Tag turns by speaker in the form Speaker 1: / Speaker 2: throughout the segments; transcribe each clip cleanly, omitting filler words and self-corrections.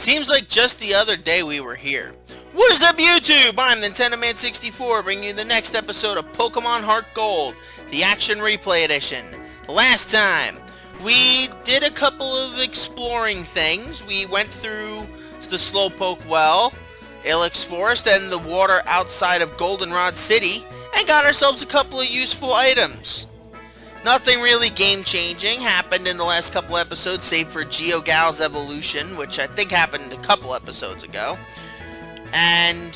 Speaker 1: Seems like just the other day we were here. What is up, YouTube? I'm Nintendo Man 64, bringing you the next episode of Pokemon HeartGold, the Action Replay Edition. Last time, we did a couple of exploring things. We went through the Slowpoke Well, Ilex Forest, and the water outside of Goldenrod City, and got ourselves a couple of useful items. Nothing really game-changing happened in the last couple episodes, save for GeoGal's evolution, which I think happened a couple episodes ago. And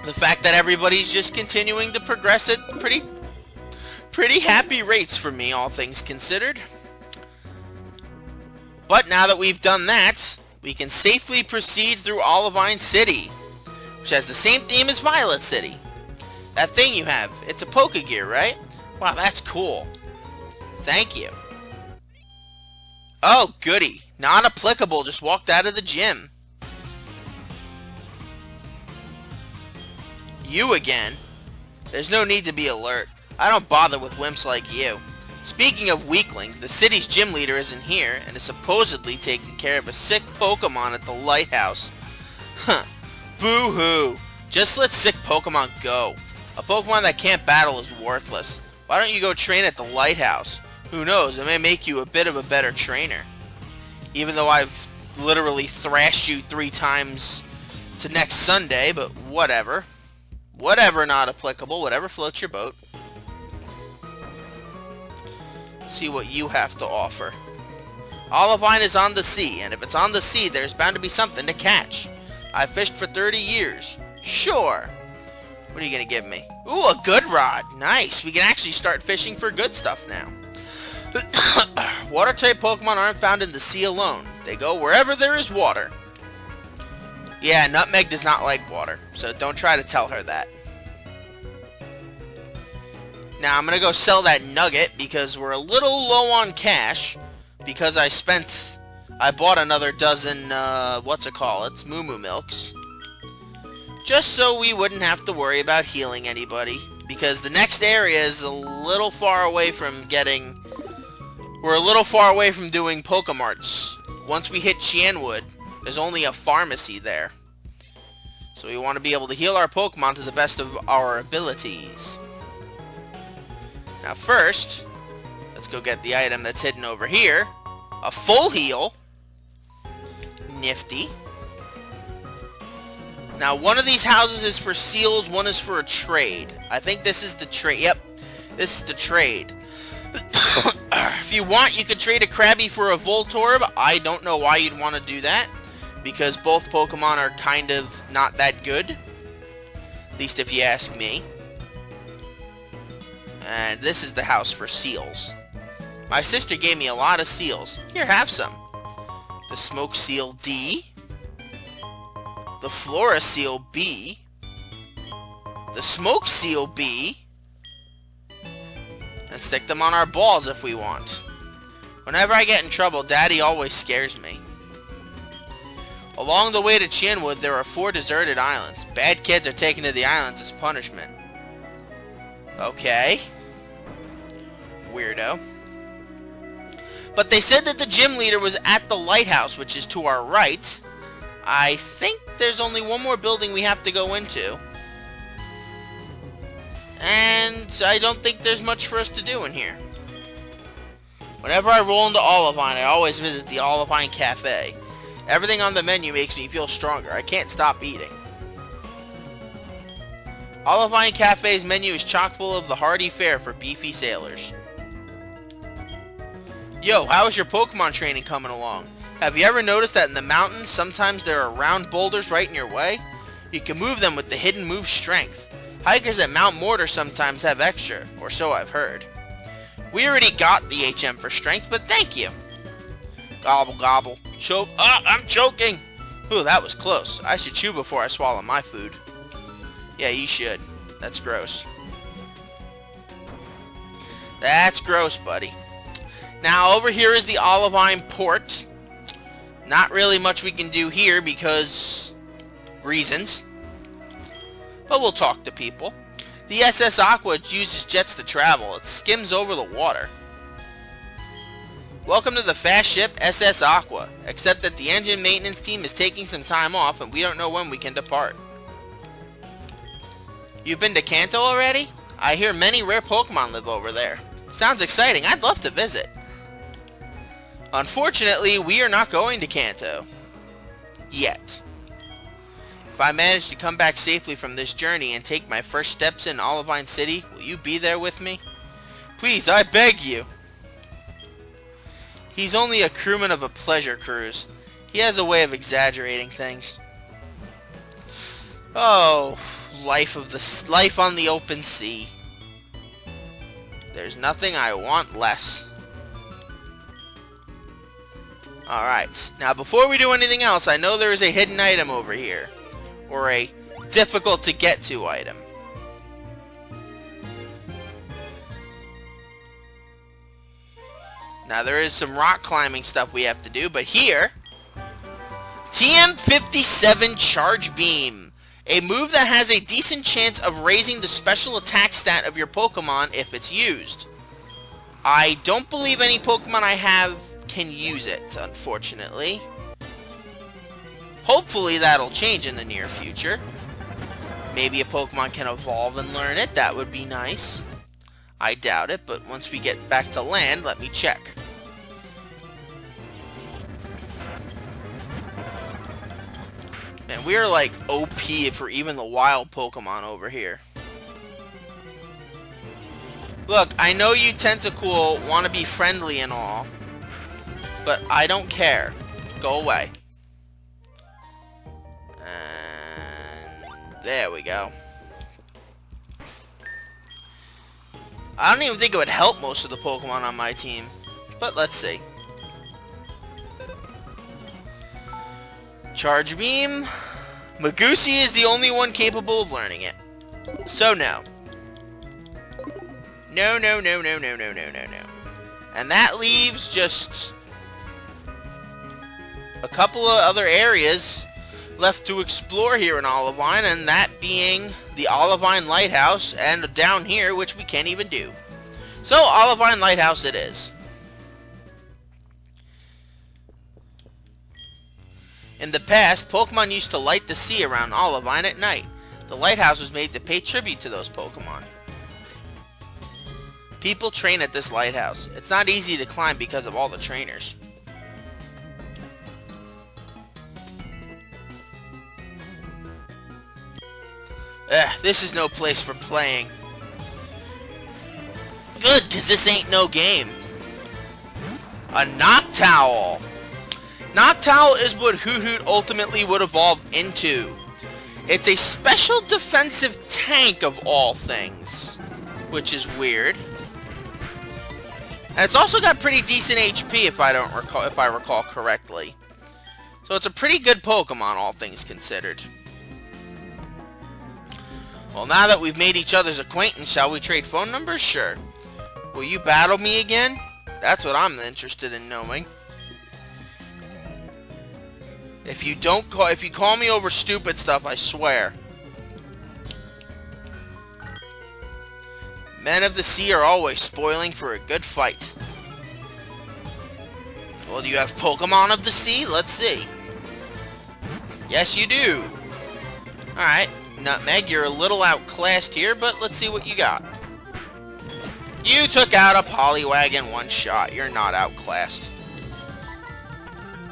Speaker 1: the fact that everybody's just continuing to progress at pretty happy rates for me, all things considered. But now that we've done that, we can safely proceed through Olivine City, which has the same theme as Violet City. That thing you have, it's a Pokegear, right? Wow, that's cool. Thank you. Oh, goody. Not applicable, just walked out of the gym. You again? There's no need to be alert. I don't bother with wimps like you. Speaking of weaklings, the city's gym leader isn't here, and is supposedly taking care of a sick Pokemon at the lighthouse. Huh. Boo-hoo. Just let sick Pokemon go. A Pokemon that can't battle is worthless. Why don't you go train at the lighthouse? Who knows, it may make you a bit of a better trainer. Even though I've literally thrashed you 3 times to next Sunday, but whatever. Whatever, not applicable. Whatever floats your boat. See what you have to offer. Olivine is on the sea, and if it's on the sea, there's bound to be something to catch. I fished for 30 years. Sure. What are you going to give me? Ooh, a good rod. Nice. We can actually start fishing for good stuff now. Water-type Pokemon aren't found in the sea alone. They go wherever there is water. Yeah, Nutmeg does not like water, so don't try to tell her that. Now, I'm going to go sell that nugget because we're a little low on cash because I bought another dozen, it's Moo Moo Milks. Just so we wouldn't have to worry about healing anybody, because the next area is a little far away from we're a little far away from doing Pokemarts. Once we hit Cianwood, there's only a pharmacy there. So we want to be able to heal our Pokemon to the best of our abilities. Now first, let's go get the item that's hidden over here. A full heal. Nifty. Now, one of these houses is for seals, one is for a trade. I think this is the trade. Yep, this is the trade. If you want, you could trade a Krabby for a Voltorb. I don't know why you'd want to do that, because both Pokemon are kind of not that good. At least if you ask me. And this is the house for seals. My sister gave me a lot of seals. Here, have some. The Smoke Seal D. The Flora Seal B, the Smoke Seal B, and stick them on our balls if we want. Whenever I get in trouble, Daddy always scares me. Along the way to Cianwood, there are 4 deserted islands. Bad kids are taken to the islands as punishment. Okay. Weirdo. But they said that the gym leader was at the lighthouse, which is to our right. I think there's only one more building we have to go into. And I don't think there's much for us to do in here. Whenever I roll into Olivine, I always visit the Olivine Cafe. Everything on the menu makes me feel stronger. I can't stop eating. Olivine Cafe's menu is chock full of the hearty fare for beefy sailors. Yo, how is your Pokemon training coming along? Have you ever noticed that in the mountains, sometimes there are round boulders right in your way? You can move them with the hidden move Strength. Hikers at Mount Mortar sometimes have extra, or so I've heard. We already got the HM for Strength, but thank you. Gobble gobble. Choke. Ah, I'm choking! Ooh, that was close. I should chew before I swallow my food. Yeah, you should. That's gross. That's gross, buddy. Now, over here is the Olivine Port. Not really much we can do here because reasons. But we'll talk to people. The SS Aqua uses jets to travel. It skims over the water. Welcome to the fast ship SS Aqua, except that the engine maintenance team is taking some time off and we don't know when we can depart. You've been to Kanto already? I hear many rare Pokemon live over there. Sounds exciting, I'd love to visit. Unfortunately, we are not going to Kanto. Yet. If I manage to come back safely from this journey and take my first steps in Olivine City, will you be there with me? Please, I beg you. He's only a crewman of a pleasure cruise. He has a way of exaggerating things. Oh, life on the open sea. There's nothing I want less. Alright, now before we do anything else, I know there is a hidden item over here. Or a difficult to get to item. Now there is some rock climbing stuff we have to do, but here, TM57 Charge Beam. A move that has a decent chance of raising the special attack stat of your Pokemon if it's used. I don't believe any Pokemon I have can use it, unfortunately. Hopefully that'll change in the near future. Maybe a Pokemon can evolve and learn it, that would be nice. I doubt it, but once we get back to land, let me check. Man, we are like OP for even the wild Pokemon over here. Look, I know you Tentacool want to be friendly and all, but I don't care. Go away. And there we go. I don't even think it would help most of the Pokemon on my team, but let's see. Charge Beam. Magusi is the only one capable of learning it. So no. No, no, no, no, no, no, no, no, no. And that leaves just a couple of other areas left to explore here in Olivine, and that being the Olivine Lighthouse, and down here, which we can't even do. So, Olivine Lighthouse it is. In the past, Pokemon used to light the sea around Olivine at night. The lighthouse was made to pay tribute to those Pokemon. People train at this lighthouse. It's not easy to climb because of all the trainers. This is no place for playing. Good, because this ain't no game. A Noctowl. Noctowl is what Hoot ultimately would evolve into. It's a special defensive tank of all things, which is weird. And it's also got pretty decent HP if I recall correctly. So it's a pretty good Pokemon, all things considered. Well, now that we've made each other's acquaintance, shall we trade phone numbers? Sure. Will you battle me again? That's what I'm interested in knowing. If you call me over stupid stuff, I swear. Men of the sea are always spoiling for a good fight. Well, do you have Pokemon of the sea? Let's see. Yes, you do. Alright, Nutmeg, you're a little outclassed here, but let's see what you got. You took out a Poliwag in one shot. You're not outclassed.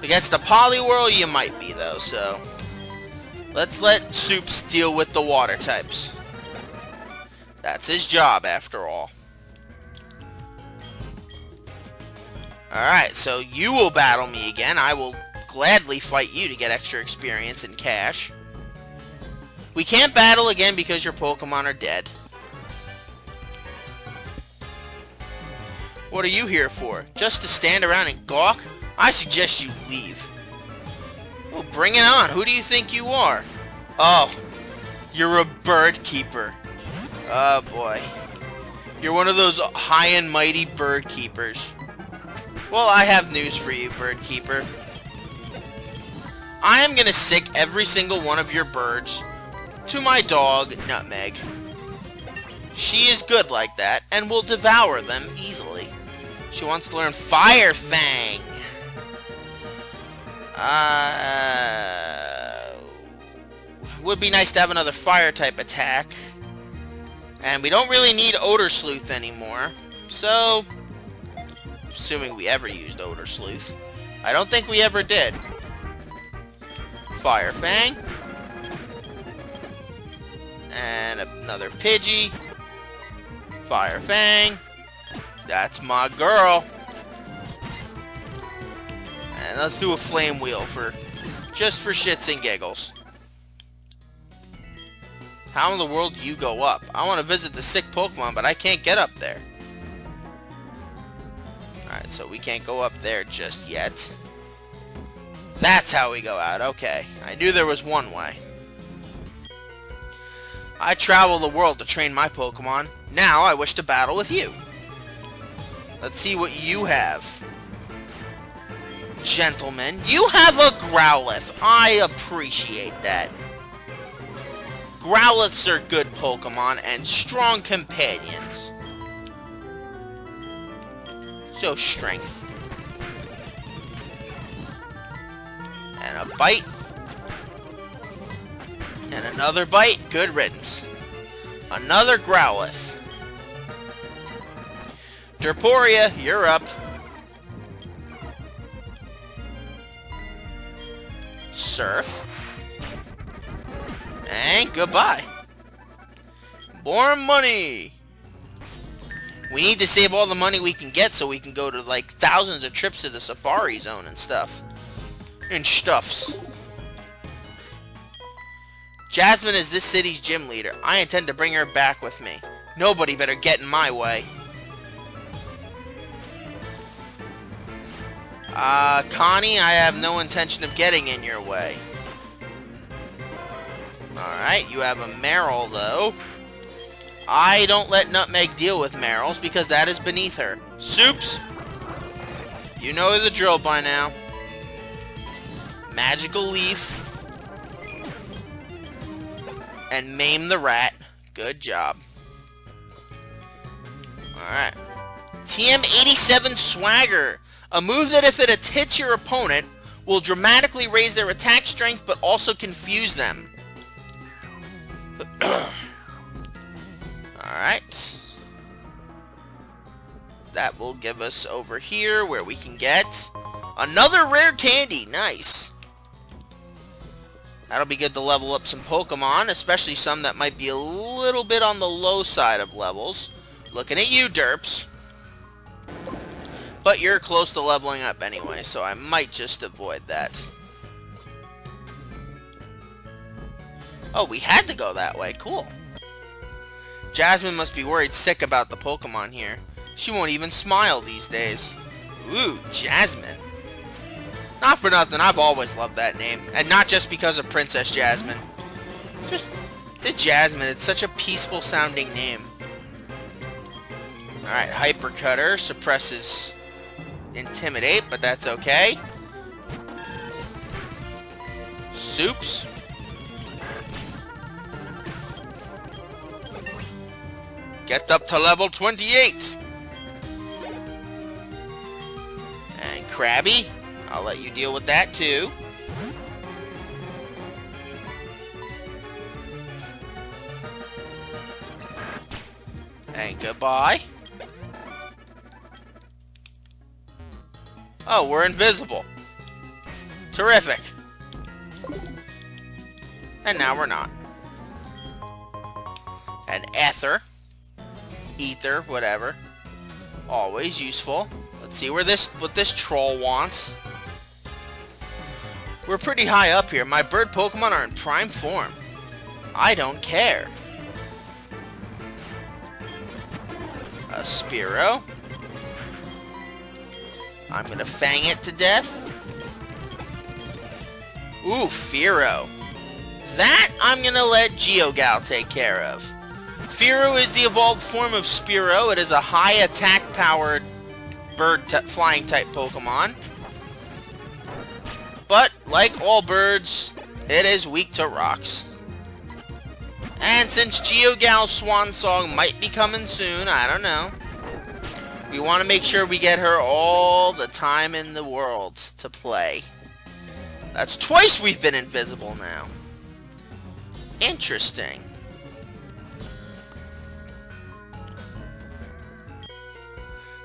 Speaker 1: Against a Poliwhirl, you might be, though, so... Let's let Soups deal with the water types. That's his job, after all. Alright, so you will battle me again. I will gladly fight you to get extra experience and cash. We can't battle again because your Pokemon are dead. What are you here for? Just to stand around and gawk? I suggest you leave. Well, bring it on. Who do you think you are? Oh, you're a bird keeper. Oh, boy. You're one of those high and mighty bird keepers. Well, I have news for you, bird keeper. I am going to sick every single one of your birds to my dog, Nutmeg. She is good like that, and will devour them easily. She wants to learn Fire Fang. Would be nice to have another fire type attack. And we don't really need Odor Sleuth anymore. So, assuming we ever used Odor Sleuth. I don't think we ever did. Fire Fang. And another Pidgey. Fire Fang. That's my girl. And let's do a Flame Wheel just for shits and giggles. How in the world do you go up? I want to visit the sick Pokemon, but I can't get up there. Alright, so we can't go up there just yet. That's how we go out. Okay. I knew there was one way. I travel the world to train my Pokemon. Now I wish to battle with you. Let's see what you have. Gentlemen, you have a Growlithe. I appreciate that. Growliths are good Pokemon and strong companions. So, strength. And a bite. And another bite. Good riddance. Another Growlithe. Derporia, you're up. Surf. And goodbye. More money. We need to save all the money we can get so we can go to like thousands of trips to the Safari Zone and stuff. And stuffs. Jasmine is this city's gym leader. I intend to bring her back with me. Nobody better get in my way. Connie, I have no intention of getting in your way. Alright, you have a Meryl, though. I don't let Nutmeg deal with Meryls because that is beneath her. Soups! You know the drill by now. Magical Leaf. And Maim the Rat. Good job. Alright. TM87 Swagger. A move that if it hits your opponent, will dramatically raise their attack strength but also confuse them. Alright. That will give us over here where we can get another rare candy. Nice. That'll be good to level up some Pokemon, especially some that might be a little bit on the low side of levels. Looking at you, Derps. But you're close to leveling up anyway, so I might just avoid that. Oh, we had to go that way. Cool. Jasmine must be worried sick about the Pokemon here. She won't even smile these days. Ooh, Jasmine. Not for nothing, I've always loved that name. And not just because of Princess Jasmine. Just the Jasmine, it's such a peaceful sounding name. Alright, Hyper Cutter suppresses Intimidate, but that's okay. Soups. Get up to level 28. And Krabby, I'll let you deal with that too. And goodbye. Oh, we're invisible. Terrific. And now we're not. And Ether, whatever. Always useful. Let's see what this troll wants. We're pretty high up here. My bird Pokemon are in prime form. I don't care. A Spearow. I'm gonna fang it to death. Ooh, Fearow. That I'm gonna let GeoGal take care of. Fearow is the evolved form of Spearow. It is a high attack powered flying type Pokemon. But, like all birds, it is weak to rocks. And since GeoGal's Swan Song might be coming soon, I don't know, We want to make sure we get her all the time in the world to play. That's twice we've been invisible now. Interesting.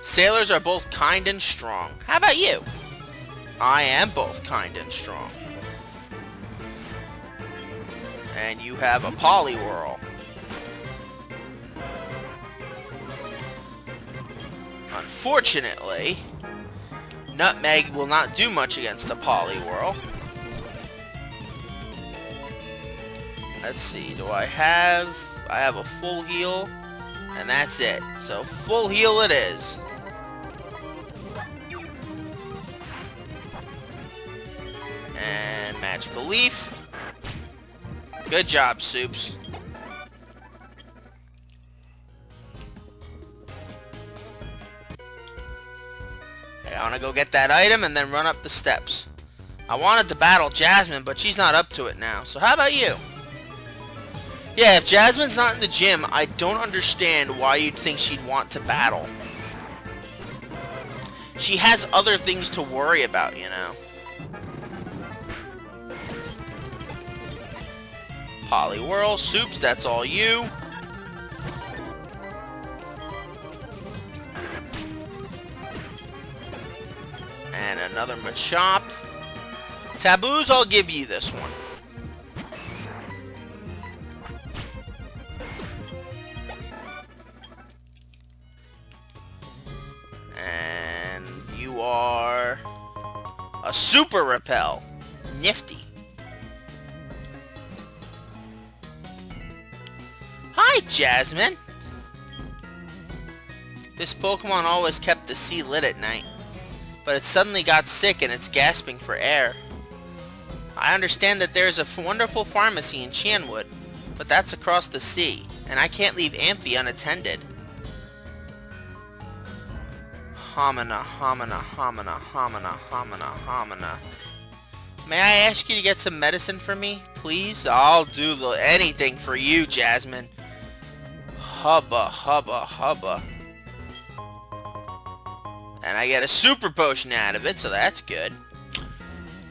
Speaker 1: Sailors are both kind and strong. How about you? I am both kind and strong. And you have a Poliwhirl. Unfortunately, Nutmeg will not do much against the Poliwhirl. Let's see, do I have a full heal, and that's it. So full heal it is. And Magical Leaf. Good job, Soups. Okay, I want to go get that item and then run up the steps. I wanted to battle Jasmine, but she's not up to it now. So how about you? Yeah, if Jasmine's not in the gym, I don't understand why you'd think she'd want to battle. She has other things to worry about, you know. Poliwhirl, Soups, that's all you. And another Machop. Taboos, I'll give you this one. And you are a Super Repel. Nifty. Hi, Jasmine! This Pokemon always kept the sea lit at night, but it suddenly got sick and it's gasping for air. I understand that there's a wonderful pharmacy in Cianwood, but that's across the sea, and I can't leave Amphi unattended. Homina, homina, homina, homina, homina, homina. May I ask you to get some medicine for me, please? I'll do anything for you, Jasmine. Hubba, hubba, hubba. And I get a super potion out of it, so that's good.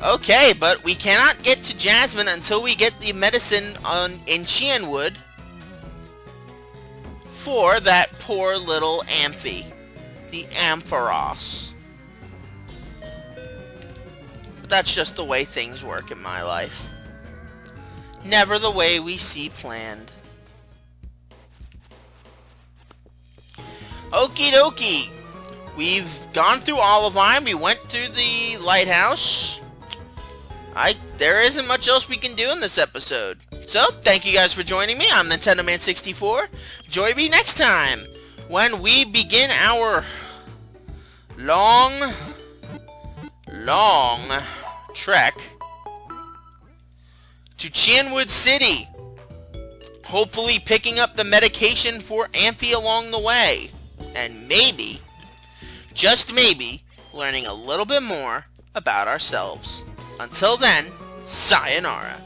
Speaker 1: Okay, but we cannot get to Jasmine until we get the medicine in Cianwood for that poor little Amphi, the Ampharos. But that's just the way things work in my life. Never the way we see planned. Okie dokie. We've gone through Olivine. We went through the lighthouse. There isn't much else we can do in this episode. So, thank you guys for joining me. I'm NintendoMan64. Join me next time when we begin our long trek to Cianwood City. Hopefully picking up the medication for Amphi along the way. And maybe, just maybe, learning a little bit more about ourselves. Until then, sayonara.